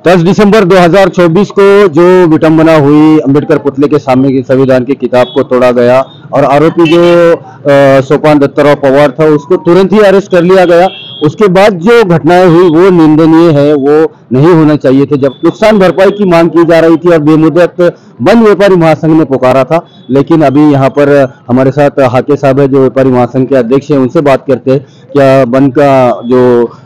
10 दिसंबर 2024 को जो विटंबना हुई, अंबेडकर पुतले के सामने की संविधान की किताब को तोड़ा गया और आरोपी जो सोपान दत्ताराव पवार था उसको तुरंत ही अरेस्ट कर लिया गया। उसके बाद जो घटनाएं हुई वो निंदनीय है, वो नहीं होना चाहिए थे। जब नुकसान भरपाई की मांग की जा रही थी और बेमुदत वन व्यापारी महासंघ ने पुकारा था, लेकिन अभी यहाँ पर हमारे साथ हाके साहब है जो व्यापारी महासंघ के अध्यक्ष हैं, उनसे बात करते हैं। क्या बंद का जो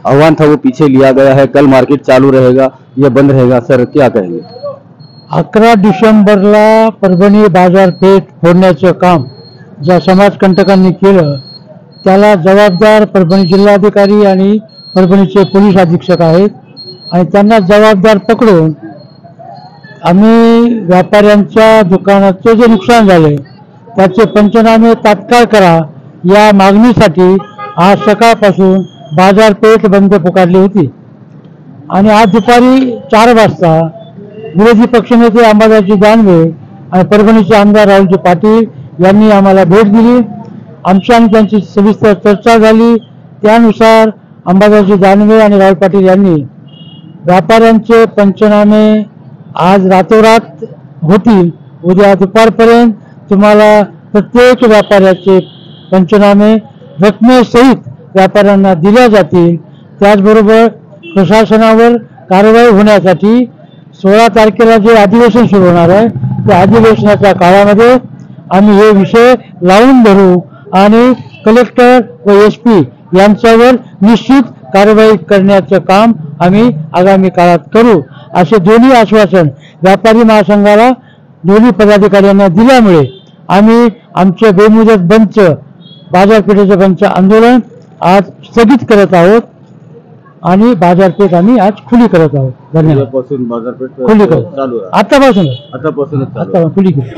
आह्वान था वो पीछे लिया गया है? कल मार्केट चालू रहेगा या बंद रहेगा? सर क्या कहेंगे? 11 डिसेंबरला परभणी बाजारपेठ फोडण्याचं काम ज्या समाजकंटकांनी केलं त्याला जबाबदार परभणी जिल्हाधिकारी आणि परभणीचे पोलीस अधीक्षक आहेत आणि त्यांना जबाबदार पकडून आम्ही व्यापाऱ्यांच्या दुकानाचे जे नुकसान झाले त्याचे पंचनामे तात्काळ करा या मागणीसाठी आज सकाळपासून बाजारपेठ बंद पुकारली होती आणि आज दुपारी 4 वाजता विरोधी पक्षनेते अंबादासजी दानवे आणि परभणीचे आमदार राहुलजी पाटील यांनी आम्हाला भेट दिली। आमची आणि त्यांची सविस्तर चर्चा झाली। त्यानुसार अंबादासजी दानवे आणि राहुल पाटील यांनी व्यापाऱ्यांचे पंचनामे आज रातोरात होतील। उद्या दुपारपर्यंत तुम्हाला प्रत्येक व्यापाऱ्याचे पंचनामे रकमेसहित व्यापाऱ्यांना दिल्या जातील। त्याचबरोबर प्रशासनावर कारवाई होण्यासाठी 16 तारखेला जे अधिवेशन सुरू होणार आहे त्या अधिवेशनाच्या काळामध्ये आम्ही हे विषय लावून धरू आणि कलेक्टर व एसपी यांच्यावर निश्चित कारवाई करण्याचं काम आम्ही आगामी काळात करू असे दोन्ही आश्वासन व्यापारी महासंघाला दोन्ही पदाधिकाऱ्यांना दिल्यामुळे आम्ही आमचे बेमुदत बंदचं बाजारपेठेचं बंदचं आंदोलन आज स्थगित करत आहोत आणि बाजारपेठ आम्ही आज खुली करत आहोत। धन्यवाद। बाजारपेठ खुली करत चालू आहे आतापासूनच आता खुली केली।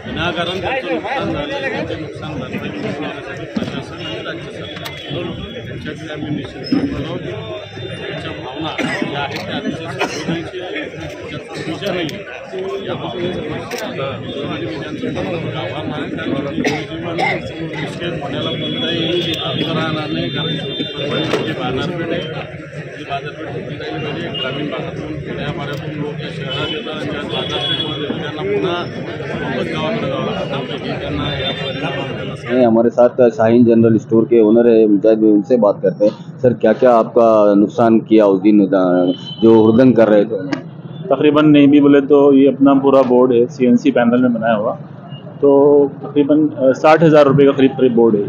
विनाकारण नुकसान झालं नुकसान भरपाई प्रशासन आणि राज्य सरकार त्यांच्याकडे आम्ही निश्चित त्यांच्या भावना ज्या आहेत त्या अतिशय चुकीच्या नाही या भावनेचं आव्हान आहे कारण जीवन होण्याला बंद येईल अर्थ राहणार नाही कारण शेवटी बाजारपेठ आहे बाजारपेठ होती नाही म्हणजे ग्रामीण भागातून खेड्यापाड्यातून लोक या शहरात येतात आणि ज्या बाजारपेठमध्ये त्यांना पुन्हा वापस गावाकडे जावं लागतं त्यांना या हमारे साथ शाहीन जनरल स्टोर के ओनर है मुजाहिद भाई, उनसे बात करते हैं। सर क्या क्या आपका नुकसान किया उस दिन जो हुड़दंग कर रहे थे? तकरीबन नहीं भी बोले तो ये अपना पूरा बोर्ड है CNC पैनल में बनाया हुआ, तो तकरीबन 60,000 रुपये का करीब बोर्ड है।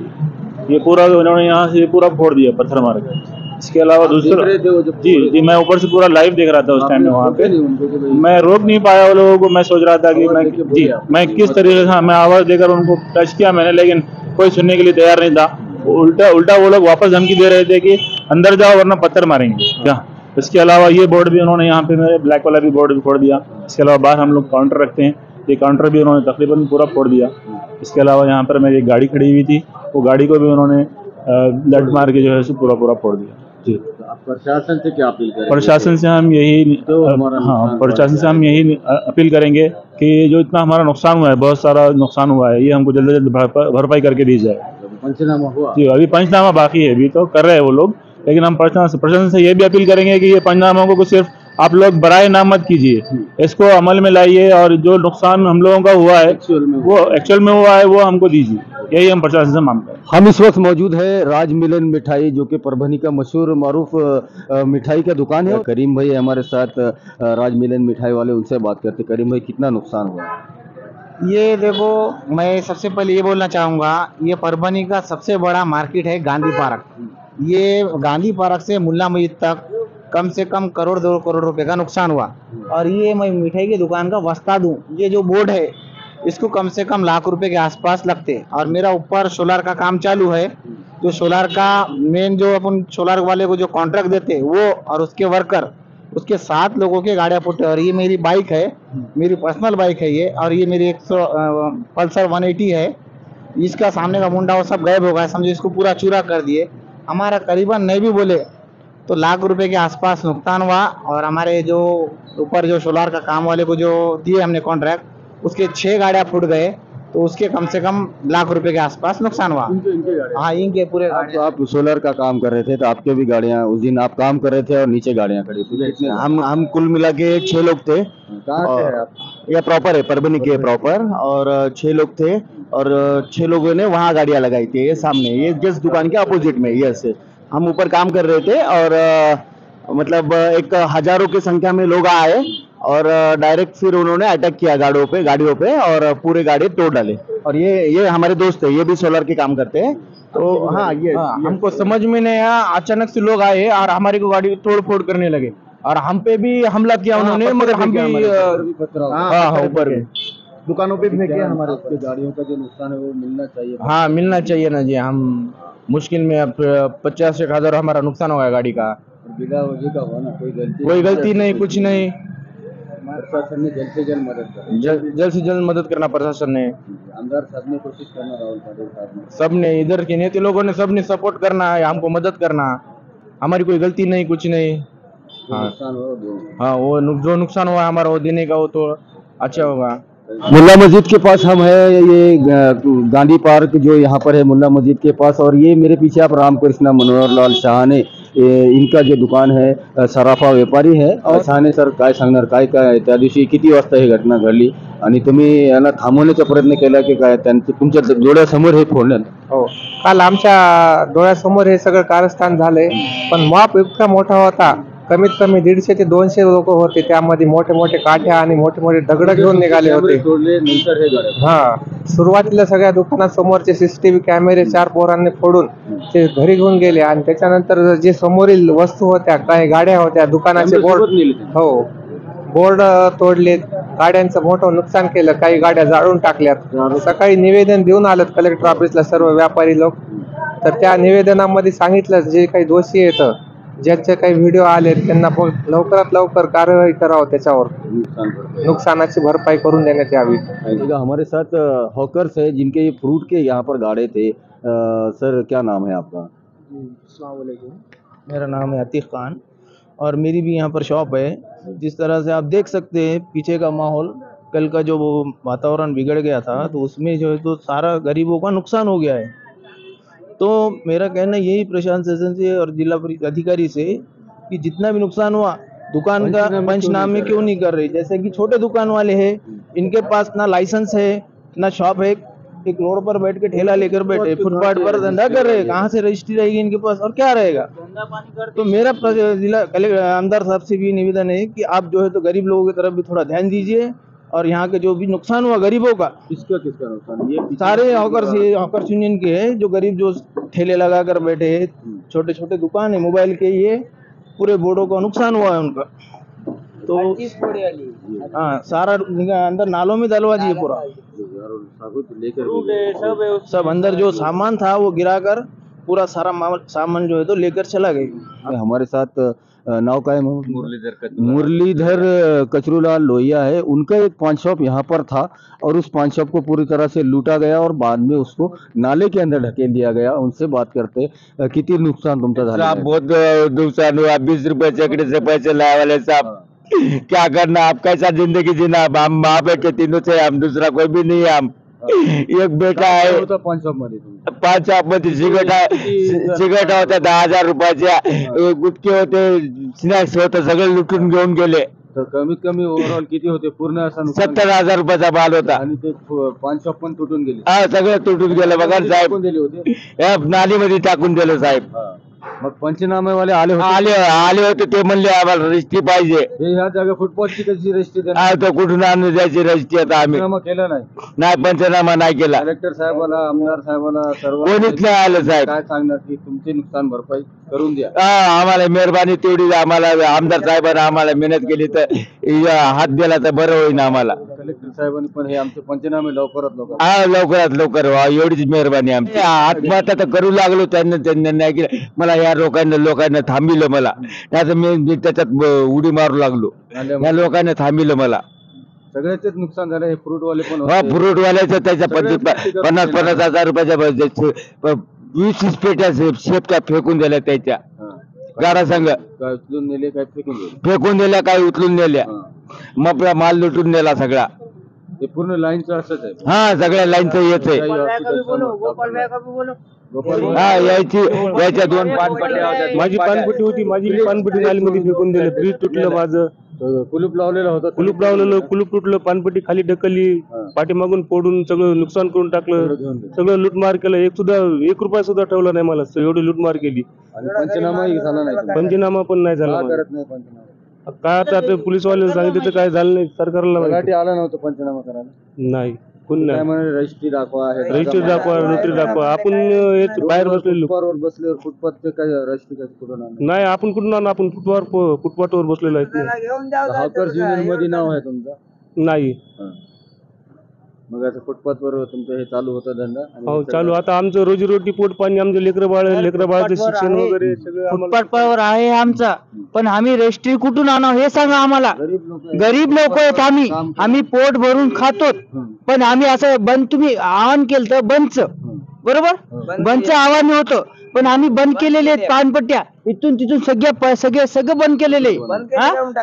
ये पूरा उन्होंने यहाँ से पूरा फोड़ दिया पत्थर मार के। इसके अलावा दूसरा जी मैं ऊपर से पूरा लाइव देख रहा था उस टाइम में वहाँ पे। मैं रोक नहीं पाया वो लोगों को। मैं सोच रहा था कि मैं किस तरीके से मैं आवाज़ देकर उनको टच किया मैंने, लेकिन कोई सुनने के लिए तैयार नहीं था। उल्टा वो लोग वापस धमकी दे रहे थे कि अंदर जाओ वरना पत्थर मारेंगे क्या। इसके अलावा ये बोर्ड भी उन्होंने यहाँ पे मेरे ब्लैक वाला भी बोर्ड भी फोड़ दिया। इसके अलावा बाहर हम लोग काउंटर रखते हैं, ये काउंटर भी उन्होंने तकरीबन पूरा फोड़ दिया। इसके अलावा यहाँ पर मेरी गाड़ी खड़ी हुई थी, वो गाड़ी को भी उन्होंने लट मार के जो है पूरा फोड़ दिया। जी प्रशासन से क्या अपील करेंगे? प्रशासन से हम यही प्रशासन से हम यही अपील करेंगे कि जो इतना हमारा नुकसान हुआ है, बहुत सारा नुकसान हुआ है, ये हमको जल्द से जल्द भरपाई करके दी जाए। पंचनामा हुआ? जी अभी पंचनामा बाकी है, अभी तो कर रहे हैं वो लोग, लेकिन हम प्रशासन से ये भी अपील करेंगे कि ये पंचनामों को सिर्फ आप लोग बराए नाम मत कीजिए, इसको अमल में लाइए और जो नुकसान हम लोगों का हुआ है वो एक्चुअल में हुआ है वो हमको दीजिए। यही हम प्रशासन से मांगते हैं। हम इस वक्त मौजूद है राज मिलन मिठाई, जो कि परभणी का मशहूर मारूफ मिठाई का दुकान है। करीम भाई हमारे साथ राज मिलन मिठाई वाले, उनसे बात करते। करीम भाई कितना नुकसान हुआ? ये देखो, मैं सबसे पहले ये बोलना चाहूँगा, ये परभणी का सबसे बड़ा मार्केट है गांधी पार्क। ये गांधी पार्क से मुल्ला मस्जिद तक कम से कम करोड़ 2 करोड़ रुपए का नुकसान हुआ। और ये मैं मिठाई की दुकान का वस्ता दूं, ये जो बोर्ड है इसको कम से कम लाख रुपए के आसपास लगते हैं। और मेरा ऊपर सोलार का काम चालू है, जो सोलार का मेन जो अपन सोलार वाले को जो कॉन्ट्रैक्ट देते हैं वो और उसके वर्कर, उसके 7 लोगों के गाड़ियाँ फुटे। और ये मेरी बाइक है, मेरी पर्सनल बाइक है ये, और ये मेरी 100 पल्सर 180 है। इसका सामने का मुंडा वो सब गायब हो गया, समझो इसको पूरा चूरा कर दिए। हमारा करीबन नहीं भी बोले तो लाख रुपए के आसपास नुकसान हुआ। और हमारे जो ऊपर जो सोलार का काम वाले को जो दिए हमने कॉन्ट्रैक्ट, उसके 7 लोगों के गाड़ियाँ फुटे। और ये मेरी बाइक है, मेरी पर्सनल बाइक है ये, और ये मेरी 100 पल्सर 180 है। इसका सामने का मुंडा वो सब गायब हो गया, समझो इसको पूरा चूरा कर दिए। हमारा करीबन नहीं भी बोले तो लाख रुपए के आसपास नुकसान हुआ और हमारे जो उसके 6 गाड़ियां फूट गए, तो उसके कम से कम लाख रुपए के आसपास नुकसान हुआ। हाँ, इनके पूरे आप सोलर का काम कर रहे थे तो आपके भी गाड़ियां उस दिन आप काम कर रहे थे और नीचे गाड़ियां खड़ी थी, कितने हम कुल मिला के 6 लोग थे। कहाँ से है आप? ये प्रॉपर है, परभनी के प्रॉपर, और 6 लोग थे और 6 लोगों ने वहाँ गाड़ियां लगाई थी, ये सामने, ये जस्ट दुकान के अपोजिट में। यस, हम ऊपर काम कर रहे थे और मतलब एक हजारों की संख्या में लोग आए और डायरेक्ट फिर उन्होंने अटैक किया गाड़ियों पे और पूरे गाड़ी तोड़ डाले। और ये हमारे दोस्त है, ये भी सोलर के काम करते हैं। तो हाँ, ये हमको समझ में नहीं आया, अचानक से लोग आए और हमारी को गाड़ी तोड़ फोड़ करने लगे और हम पे भी हमला किया उन्होंने, मगर हम भी हाँ ऊपर भी दुकानों पे भी फेंके हमारे आपके गाड़ियों का जो नुकसान है वो मिलना चाहिए। हाँ, मिलना चाहिए ना जी। हम मुश्किल में अब 50-1,000 हमारा नुकसान हुआ है गाड़ी का। बिना वजह का हुआ ना, कोई गलती नहीं, कुछ नहीं। प्रशासन ने जल्द से जल्द मदद कर, जल्द से जल्द मदद करना प्रशासन ने, आमदार साहब ने कोशिश करना, राहुल पाटिल साहब ने, सबने, इधर के नेता लोगों ने, सबने सपोर्ट करना है, हमको मदद करना। हमारी कोई गलती नहीं, कुछ नहीं। हाँ नुकसान हो वो हाँ, वो जो नुकसान हुआ हमारा वो देने का, वो तो अच्छा होगा। मुल्ला मस्जिद के पास हम है, ये गांधी पार्क जो यहाँ पर है मुल्ला मस्जिद के पास। और ये मेरे पीछे आप रामकृष्ण मनोहर लाल शाहाने, इनका जो दुकान है सराफा व्यापारी है। और शाहाने सर काय सांगणार, काय काय त्या दिवशी किती वाजता ही घटना घडली आणि तुम्ही यांना थांबवण्याचा प्रयत्न केला की काय? तुमच्या डोळ्यासमोर हे फोडलं? हो, काल आमच्या डोळ्यासमोर हे सगळं कारस्थान झालंय, पण मॉप इतका मोठा होता, कमीत कमी 150 ते 200 लोक होते, त्यामध्ये मोठे मोठे काठ्या आणि मोठे मोठे दगड घेऊन निघाले होते। नंतर हे घडलं. हा, सुरुवातीला सगळ्या दुकानासमोरचे CCTV कॅमेरे 4 पोरांनी फोडून ते घरी घेऊन गेले आणि त्याच्यानंतर जे समोरील वस्तू होत्या, काही गाड्या होत्या, दुकानाचे बोर्ड तोडले, गाड्यांचं मोठं नुकसान केलं, काही गाड्या जाळून टाकल्यात। सकाळी निवेदन देऊन आलं कलेक्टर ऑफिसला सर्व व्यापारी लोक, तर त्या निवेदनामध्ये सांगितलं जे काही दोषी आहेत, ज्यांचे काही व्हिडिओ आले, त्यांना लवकरात लवकर कार्यवाही करावं, त्याच्यावर नुकसानाची भरपाई करून देण्यात यावी। हमारे साथ हॉकर्स है जिनके ये फ्रूट के यहाँ पर गाड़े थे। सर क्या नाम है आपका? मेरा नाम है अतीक खान और मेरी भी यहाँ पर शॉप है। जिस तरह से आप देख सकते हैं पीछे का माहौल, कल का जो वो वातावरण बिगड़ गया था, तो उसमें जो है तो सारा गरीबों का नुकसान हो गया है। तो मेरा कहना यही प्रशासन से और जिला अधिकारी से कि जितना भी नुकसान हुआ, दुकान का पंचनामे क्यों नहीं कर रहे? जैसे कि छोटे दुकान वाले हैं, इनके पास ना लाइसेंस है ना शॉप है, एक रोड पर बैठ के ठेला लेकर बैठे, फुटपाथ पर धंधा कर रहे हैं, कहाँ से रजिस्ट्री रहेगी इनके पास और क्या रहेगा? तो मेरा जिला आमदार साहब से भी निवेदन है कि आप जो है तो गरीब लोगों की तरफ भी थोड़ा ध्यान दीजिए और यहाँ के जो भी नुकसान हुआ गरीबों का, किसका नुकसान? ये सारे हॉकर्स यूनियन के हैं, जो गरीब जो ठेले लगा कर बैठे हैं, छोटे छोटे दुकान है मोबाइल के, ये पूरे बोर्डों का नुकसान हुआ है उनका। तो हाँ, सारा अंदर नालों में डलवा दिए पूरा, सब अंदर जो सामान था वो गिराकर पूरा सारा सामान जो है तो लेकर चला गया। हमारे साथ नाव का है मुरलीधर कचरूलाल लोहिया है। उनका एक पान शॉप यहाँ पर था और उस पान शॉप को पूरी तरह से लूटा गया और बाद में उसको नाले के अंदर ढकेल दिया गया। उनसे बात करते किती नुकसान तुमचा झाला? बहुत नुकसान हुआ, 20 रुपए चकड़े से पैसे लाए वाले साहब, क्या करना, आप कैसा जिंदगी जीना? हम वहाँ पे के तीनों से, हम दूसरा कोई भी नहीं है। हम एक बेटा है, पान शॉप मध्ये पाच शॉप मध्ये सिगरेट होत्या 10,000 रुपयाच्या, गुटखे होते, स्नॅक्स होते, सगळे लुटून घेऊन गेले। तर कमीत कमी ओव्हरऑल किती होते पूर्ण असं नुकसान? 70,000 रुपयाचा माल होता आणि ते पान शॉप पण तुटून गेले? हा, सगळे तुटून गेले बघा साहेब, दिले होते या नालीमध्ये टाकून दिले साहेब। मग पंचनामे वाले आले होते? आले होते, ते म्हणले आम्हाला रजिस्ट्री पाहिजे। हे ह्या जागा फुटपाथची कशी रजिस्ट्री देणार? हा, तो कुठून आणून द्यायची रजिस्ट्री? आता आम्ही पंचनामा केला नाही? नाही, पंचनामा नाही केला, कलेक्टर साहेबाला, आमदार साहेबाला, सर्व कोणीच नाही आलं साहेब। काय सांगणार की तुमचे नुकसान भरपाई करून द्या? हा, आम्हाला मेहरबानी तेवढी, आम्हाला आमदार साहेबांना आम्हाला मेहनत केली तर हात दिला तर बरं होईल आम्हाला। कलेक्टर साहेबांनी पण हे आमचे पंचनामे लवकरात लवकर, हा, लवकरात लवकर एवढीच मेहरबानी आमची। आत्महत्या तर करू लागलो, त्यांनी नाही केलं, मला या लोकांना थांबिलं, मला नाही मी त्याच्यात उडी मारू लागलो, या लोकांना थांबिलं मला। सगळ्याच नुकसान झालं, हे फ्रूटवाले पण हा, फ्रूटवाल्याचं त्याच्या 50,000 रुपयाच्या 20 पेट्या शेपट्या फेकून दिल्या, त्याच्या गाडा संघ काय उचलून नेले, काय फेकून दिले? फेकून दिल्या, काय उचलून नेल्या, मग माल लुटून नेला सगळा। हे पूर्ण लाईनचं असंच आहे. हा सगळ्या लाईनचं येत आहे. हा याच्या दोन पानपट्ट्या होत्या. माझी पानपट्टी होती, माझी पानपट्टी नालीमध्ये फेकून दिलं. फ्रीज तुटलं माझं, कुलूप लावलेलं होतं. कुलूप लावलेलं, कुलूप तुटलं, पानपट्टी खाली ढकलली, पाठीमागून फोडून सगळं नुकसान करून टाकलं, सगळं लूटमार केलं. एक रुपया सुद्धा ठेवला नाही मला, एवढी लूटमार केली. आणि पंचनामाही झाला नाही. पंचनामा पण नाही झाला. करत नाही पंचनामा. काय आता पोलीसवाल्याला सांगितलं तर काय झालं नाही. सरकारला माहिती. तलाठी आला नव्हतं पंचनामा करायला. नाही, कोण काय नाही. म्हणे रजिस्ट्री दाखवा, हे रजिस्टर दाखवा, नोटरी दाखवा. आपण बाहेर बसलेलो फुटपाथवर बसल्यावर फुटपाथचे काय रजिस्ट्री कसं कुठून आणलं? नाही. आपण कुठून आणू? आपण फुटपाथवर बसलेलो आहे. हॉकर्स युनियन मध्ये नाव आहे तुमचं? नाही. मग आता फुटपाथवर तुमचं हे चालू होतं धंदा? हो चालू. आता आमचं रोजीरोटी, पोट पाणी, आमचं लेकरं बाळाचं शिक्षण वगैरे सगळं आम्हाला. फुटपाथवर आहे आमचा, पण आम्ही रेस्ट्री कुठून आणावं हे सांगा आम्हाला. गरीब लोक आहेत आम्ही पोट भरून खातो, पण आम्ही असं बंद, तुम्ही आवाहन केलं तर बंदचं, बरोबर, बंदचं आवाहन होतं, पण आम्ही बंद केलेले आहेत पानपट्ट्या. इथून तिथून सगळं बंद केलेले.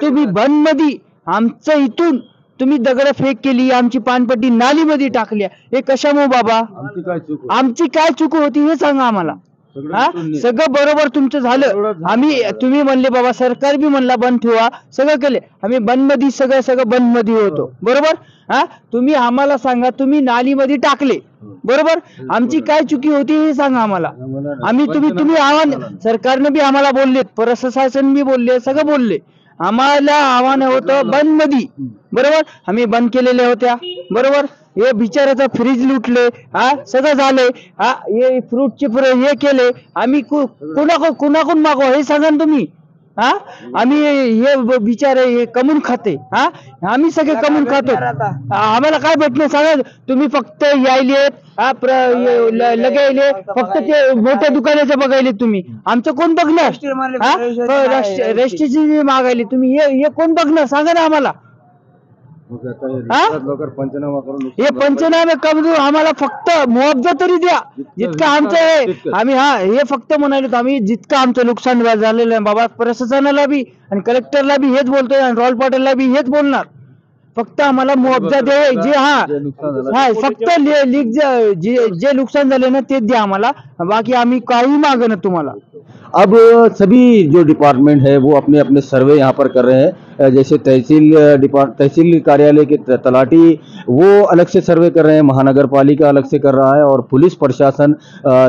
तुम्ही बंद मध्ये आमचं इथून तुम्ही दगड फेक केली, आमची पानपट्टी नालीमध्ये टाकल्या. हे कशामुळे बाबा? आमची काय चूक होती हे सांगा आम्हाला. सगळं बरोबर तुमचं झालं. तुम्ही म्हणले बाबा, सरकार बी म्हणला बंद ठेवा, सगळं केले. आम्ही बंद मध्ये सगळं बंद मध्ये होतो, बरोबर. तुम्ही आम्हाला सांगा, तुम्ही नालीमध्ये टाकले, बरोबर. आमची काय चुकी होती हे सांगा आम्हाला. तुम्ही आव्हान, सरकारने बी आम्हाला बोलले, प्रशासन बी बोलले, सगळं बोलले. आम्हाला आव्हान होतं बंद मध्ये, बरोबर. आम्ही बंद केलेल्या होत्या, बरोबर. हे बिचाराचं फ्रीज लुटले, सगळं झालंय. हे फ्रूटचे हे केले. आम्ही कुणाकडून मागवा हे सांगा ना तुम्ही. आम्ही हे बिचारे हे कमून खाते, आम्ही सगळे कमून खातो. आम्हाला काय भेटणे सांगा तुम्ही. फक्त यायले लगायले, फक्त ते मोठ्या दुकानाचं बघायले तुम्ही. आमचं कोण बघणार? रेस्ट्रीची मागायले तुम्ही. हे कोण बघणार सांगा ना आम्हाला. पंचनामा करून हे पंचनामे करून आम्हाला फक्त मुआवजा तरी द्या, जितकं आमचं आहे. आम्ही हे फक्त म्हणालो, आम्ही जितकं आमचं नुकसान झालेलं आहे बाबा, प्रशासनाला बी आणि कलेक्टरला बी हेच बोलतोय, आणि रॉयल पाटीलला बी हेच बोलणार. फक्त आम्हाला मुआवजा द्या. फक्त जे नुकसान झाले ना ते द्या आम्हाला, बाकी आम्ही काही मागं ना तुम्हाला. अब सभी जो डिपार्टमेंट है वो अपने अपने सर्वे यहाँ पर कर रहे हैं. जैसे तहसील कार्यालय के तलाटी वो अलग से सर्वे कर रहे हैं, महानगर पालिका अलग से कर रहा है, और पुलिस प्रशासन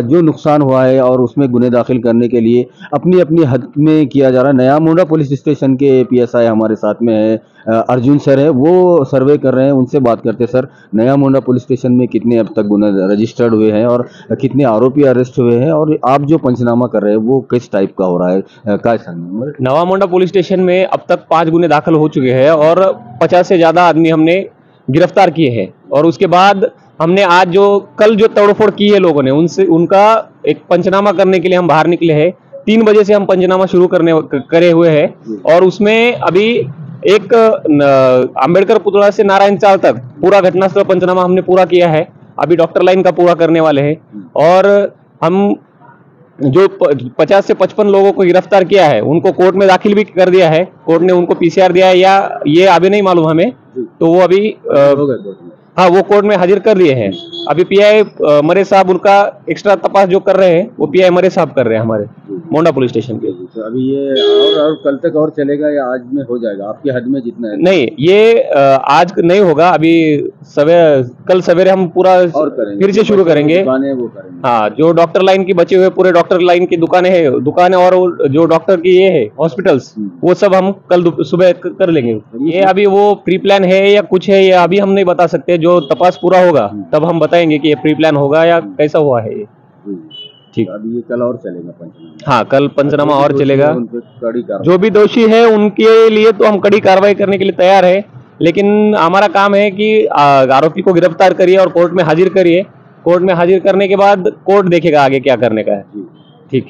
जो नुकसान हुआ है और उसमें गुने दाखिल करने के लिए अपनी अपनी हद में किया जा रहा है. नया मुंडा पुलिस स्टेशन के PSI हमारे साथ में है, अर्जुन सर है, वो सर्वे कर रहे हैं. उनसे बात करते हैं. सर, नया मुंडा पुलिस स्टेशन में कितने अब तक गुने रजिस्टर्ड हुए हैं और कितने आरोपी अरेस्ट हुए हैं, और आप जो पंचनामा कर रहे हैं वो किस टाइप का हो रहा है, क्या सांगेंगे? नवा मुंडा पुलिस स्टेशन में अब तक 5 गुने दाखिल हो चुके हैं और 50 से ज़्यादा आदमी हमने गिरफ्तार किए हैं. और उसके बाद हमने आज कल जो तोड़फोड़ की है लोगों ने, उनका एक पंचनामा करने के लिए हम बाहर निकले हैं. 3 बजे से हम पंचनामा शुरू करे हुए हैं, और उसमें अभी एक अंबेडकर पुतला से नारायण चाल तक पूरा घटनास्थल पंचनामा हमने पूरा किया है. अभी डॉक्टर लाइन का पूरा करने वाले हैं, और हम जो 50 से 55 लोगों को गिरफ्तार किया है उनको कोर्ट में दाखिल भी कर दिया है. कोर्ट ने उनको PCR दिया है या ये अभी नहीं मालूम हमें, तो वो अभी हाँ वो कोर्ट में हाजिर कर दिए हैं. अभी PI मरे साहब उनका एक्स्ट्रा तपास जो कर रहे हैं वो PI मरे साहब कर रहे हैं हमारे मोंडा पुलिस स्टेशन के. अभी ये और कल तक और चलेगा या आज में हो जाएगा आपकी हद में जितना है? नहीं, ये आज नहीं होगा. अभी कल सवेरे हम पूरा और फिर से शुरू करेंगे. हाँ, जो डॉक्टर लाइन की बचे हुए पूरे डॉक्टर लाइन की दुकानें और जो डॉक्टर की ये है हॉस्पिटल्स, वो सब हम कल सुबह कर लेंगे. ये अभी वो प्री प्लान है या कुछ है, ये अभी हम नहीं बता सकते. जो तपास पूरा होगा तब हम बताएंगे कि ये प्री प्लान होगा या कैसा हुआ है ये. ठीक. अभी ये कल और चलेगा पंचनामा? हाँ, कल पंचनामा और चलेगा. जो भी दोषी है उनके लिए तो हम कड़ी कार्रवाई करने के लिए तैयार है, लेकिन हमारा काम है कि आरोपी को गिरफ्तार करिए और कोर्ट में हाजिर करिए. कोर्ट में हाजिर करने के बाद कोर्ट देखेगा आगे क्या करने का है. ठीक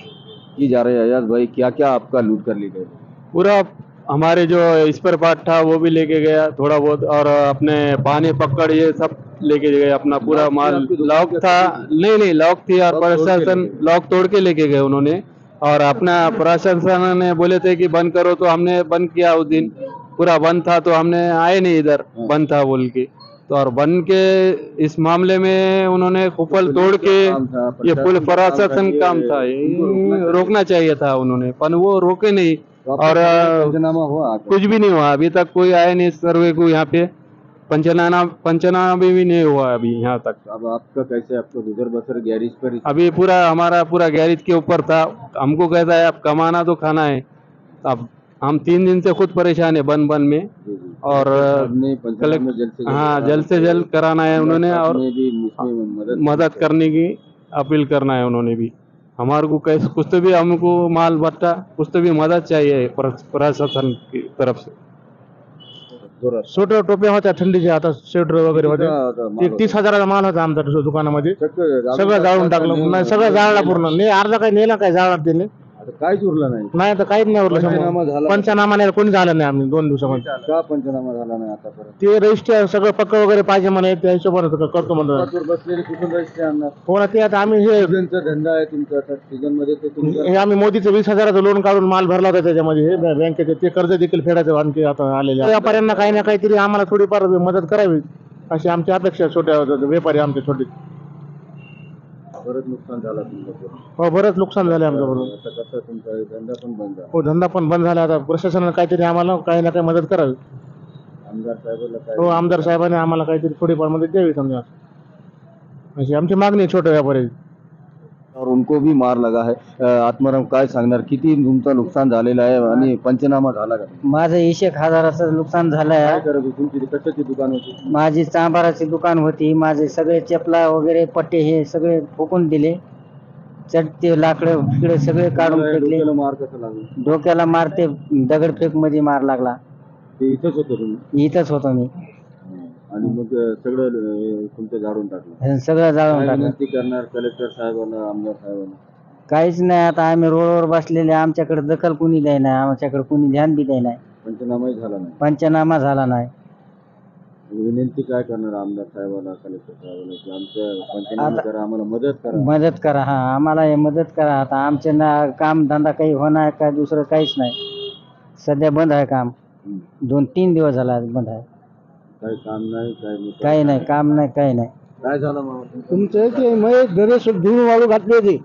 ये जा रहे हैं अयाज भाई, क्या क्या आपका लूट कर ले गए? पूरा हमारे जो स्पेयर पार्ट था वो भी लेके गया थोड़ा बहुत, और अपने पानी पकड़ ये सब लेके गए. अपना पूरा माल, लॉक था, नहीं लॉक थी, और प्रशासन लॉक तोड़ के लेके गए उन्होंने. और अपना प्रशासन ने बोले थे कि बंद करो, तो हमने बंद किया. उस दिन पूरा बंद था तो हमने आए नहीं इधर, बंद था बोल के. तो और बन के इस मामले में उन्होंने कुफल तोड़ के ये पुल प्रशासन काम था, ये रोकना चाहिए था उन्होंने, पर वो रोके नहीं। और पंचनामा हुआ कुछ भी नहीं हुआ अभी तक, कोई आया नहीं सर्वे को यहाँ पे, पंचनामा भी नहीं हुआ अभी यहाँ तक। अब आपका कैसे, आपको गुजर बसर गैरेज पर अभी हमारा पूरा गैरेज के ऊपर था, हमको कहता है अब कमाना तो खाना है। अब हम 3 दिन से खुद परेशान है बन में, और हाँ जल्द से जल्द कराना है उन्होंने, और मदद करने की अपील करना है उन्होंने भी। हमारे को कैसे कुछ तो भी हमको माल भट्टा कुछ तो भी मदद चाहिए प्रशासन की तरफ से। स्वेटर टोप्या होत्या थंडीच्या, आता स्वेटर वगैरे होते, ते 30,000चा माल होता आमच्या दुकानामध्ये, सगळं जाळून टाकलं, नाही सगळं जाळला पूर्ण, नाही अर्धा काही नेला काय जाळला त्याने, काहीच उरलं नाही. नाही तर काहीच नाही पंचनामा उरलं. झाला? पंचनामा नाही, कोणी झालं नाही आम्ही 2 दिवसामध्ये. का पंचनामा झाला नाही आतापर्यंत? ते रजिस्टर सगळं पक्क वगैरे पाहिजे म्हणे, त्या हिशोबाने करतो म्हणतो. पत्रावर बसलेले कुठून रजिस्टर आणणार? कोणा ते आता आम्ही हे सीझनचा धंदा आहे तुमचा, आता सीझन मध्ये ते तुमचं हे आम्ही मोदीचं 20,000चं लोन काढून माल भरला होता त्याच्यामध्ये, हे बँकेचे ते कर्ज देखील फेडायचं आणखी आता आलेले व्यापाऱ्यांना काही ना काहीतरी आम्हाला थोडीफार मदत करावी अशी आमची अपेक्षा आहे. छोट्या व्यापारी आमचे छोटे, बरंच नुकसान झालं तुमचं पूर्ण. हो बरंच नुकसान झाले आमचं बरोबर. आता कसं तुमचा धंदा पण बंद झाला? हो धंदा पण बंद झाला. आता प्रशासनाने काहीतरी आम्हाला काही ना काही मदत करावी. आमदार साहेबांना काय? हो आमदार साहेबांनी आम्हाला काहीतरी थोडीफार मदत द्यावी समजा, अशी आमची मागणी आहे छोट्या व्यापारी. और उनको भी मार लगा है. आत्माराम काय सांगणार, किती तुमचं नुकसान झालेलं आहे आणि पंचनामा झाला का? माझं 1,000चं नुकसान झालं काय आहे. करत होती? तुमची कशाची दुकान होती? माझी चांभाराची दुकान होती, माझे सगळे चपला वगैरे पट्टे हे सगळे फुकून दिले, चटते लाकडं फिकडे सगळे काढून फेकले. डोक्याला मार कसा लागला? डोक्याला मारते दगडफेक मध्ये मार लागला. ते इथंच होतं तुम्ही? इथंच होतो मी, आणि मग सगळं तुमचं जाळून टाकलं? हे सगळं जाळून काय टाकलं. विनंती करणार कलेक्टर साहेबांना, आमदार साहेबांना? काहीच नाही, आता आम्ही रोडवर बसलेले, आमच्याकडे दखल कुणी द्याय नाही, आमच्याकडे कुणी ध्यान बी द्याय नाही, पंचनामाही झाला नाही. पंचनामा झाला नाही. विनंती काय करणार आमदार साहेबांना, कलेक्टर साहेबांना, की आमचं पंचनामा करा, आम्हाला मदत करा? मदत करा, हा आम्हाला हे मदत करा. आता आमचे ना काम धंदा काही होणार काय, दुसरं काहीच नाही, सध्या बंद आहे काम. 2-3 दिवस झाला आज बंद आहे, काही काम नाही, काही नाही, काम नाही, काही नाही. काय झालं मग? तुमचं ते मग ड्रेस धुवून वाळू घातले होते,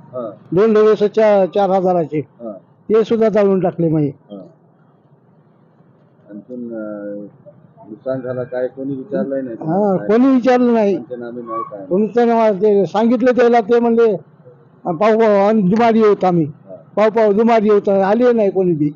2 ड्रेस 4,000चे, ते सुद्धा जाळून टाकले. मग आणखीन नुकसान झालं काय कोणी विचारलंय नाही? हा कोणी विचारलं नाही, पंचनामे नाही काय? कोणी ते सांगितलं त्याला, ते म्हणले पाव दुमारी होत, आम्ही पाव दुमारी होत, आले नाही कोणी बी.